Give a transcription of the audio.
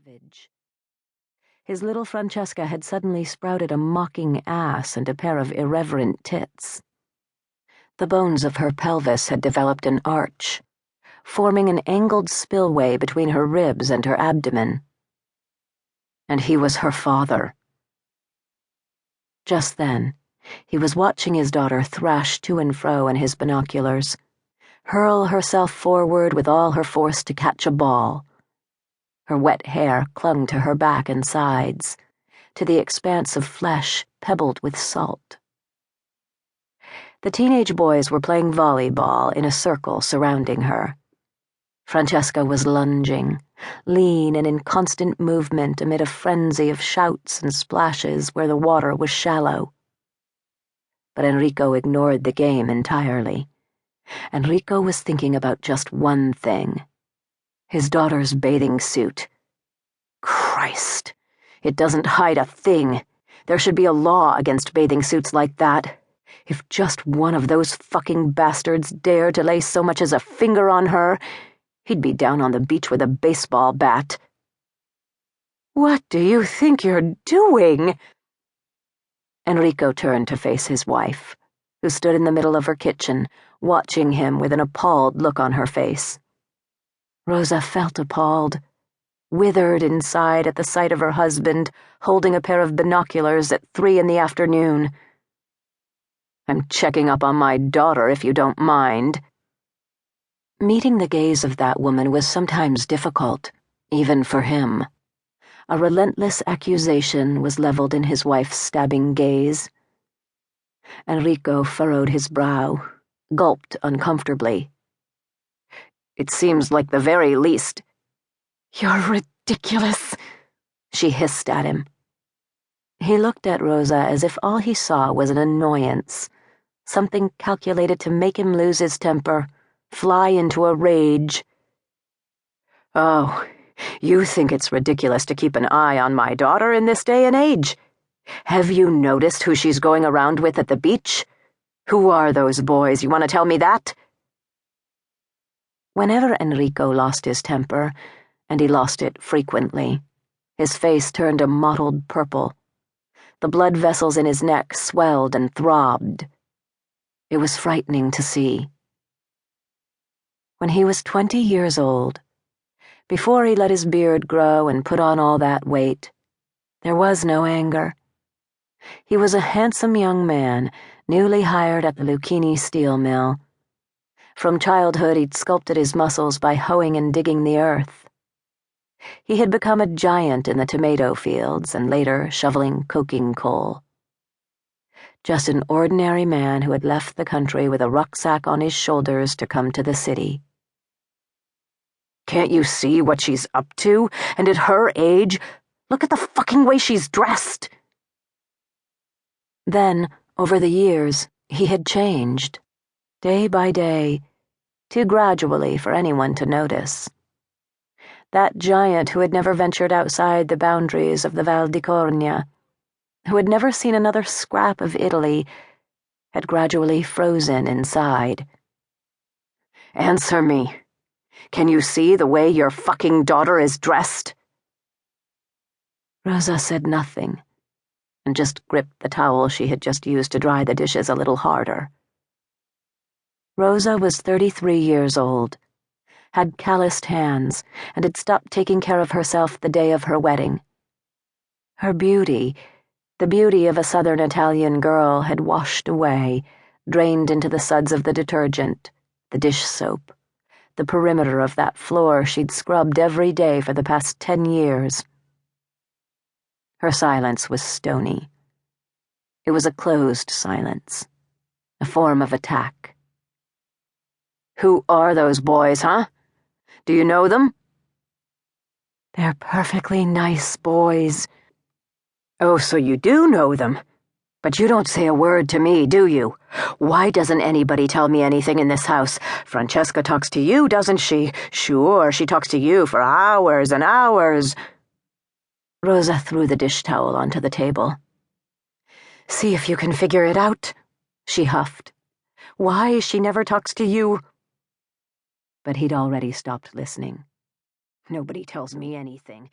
savage. His little Francesca had suddenly sprouted a mocking ass and a pair of irreverent tits. The bones of her pelvis had developed an arch, forming an angled spillway between her ribs and her abdomen. And he was her father. Just then, he was watching his daughter thrash to and fro in his binoculars, hurl herself forward with all her force to catch a ball. Her wet hair clung to her back and sides, to the expanse of flesh pebbled with salt. The teenage boys were playing volleyball in a circle surrounding her. Francesca was lunging, lean and in constant movement amid a frenzy of shouts and splashes where the water was shallow. But Enrico ignored the game entirely. Enrico was thinking about just one thing: his daughter's bathing suit. Christ, it doesn't hide a thing. There should be a law against bathing suits like that. If just one of those fucking bastards dared to lay so much as a finger on her, he'd be down on the beach with a baseball bat. "What do you think you're doing?" Enrico turned to face his wife, who stood in the middle of her kitchen, watching him with an appalled look on her face. Rosa felt appalled, withered inside at the sight of her husband holding a pair of binoculars at 3 p.m. "I'm checking up on my daughter, if you don't mind." Meeting the gaze of that woman was sometimes difficult, even for him. A relentless accusation was leveled in his wife's stabbing gaze. Enrico furrowed his brow, gulped uncomfortably. "It seems like the very least—" "You're ridiculous," she hissed at him. He looked at Rosa as if all he saw was an annoyance, something calculated to make him lose his temper, fly into a rage. "Oh, you think it's ridiculous to keep an eye on my daughter in this day and age? Have you noticed who she's going around with at the beach? Who are those boys? You want to tell me that?" Whenever Enrico lost his temper, and he lost it frequently, his face turned a mottled purple. The blood vessels in his neck swelled and throbbed. It was frightening to see. When he was 20 years old, before he let his beard grow and put on all that weight, there was no anger. He was a handsome young man, newly hired at the Lucchini steel mill. From childhood he'd sculpted his muscles by hoeing and digging the earth. He had become a giant in the tomato fields and later shoveling coking coal. Just an ordinary man who had left the country with a rucksack on his shoulders to come to the city. "Can't you see what she's up to? And at her age, look at the fucking way she's dressed!" Then, over the years, he had changed, day by day, too gradually for anyone to notice. That giant who had never ventured outside the boundaries of the Val di Cornia, who had never seen another scrap of Italy, had gradually frozen inside. "Answer me. Can you see the way your fucking daughter is dressed?" Rosa said nothing, and just gripped the towel she had just used to dry the dishes a little harder. Rosa was 33 years old, had calloused hands, and had stopped taking care of herself the day of her wedding. Her beauty, the beauty of a southern Italian girl, had washed away, drained into the suds of the detergent, the dish soap, the perimeter of that floor she'd scrubbed every day for the past 10 years. Her silence was stony. It was a closed silence, a form of attack. "Who are those boys, huh? Do you know them?" "They're perfectly nice boys." "Oh, so you do know them. But you don't say a word to me, do you? Why doesn't anybody tell me anything in this house? Francesca talks to you, doesn't she? Sure, she talks to you for hours and hours." Rosa threw the dish towel onto the table. "See if you can figure it out," she huffed. "Why she never talks to you?" But he'd already stopped listening. "Nobody tells me anything."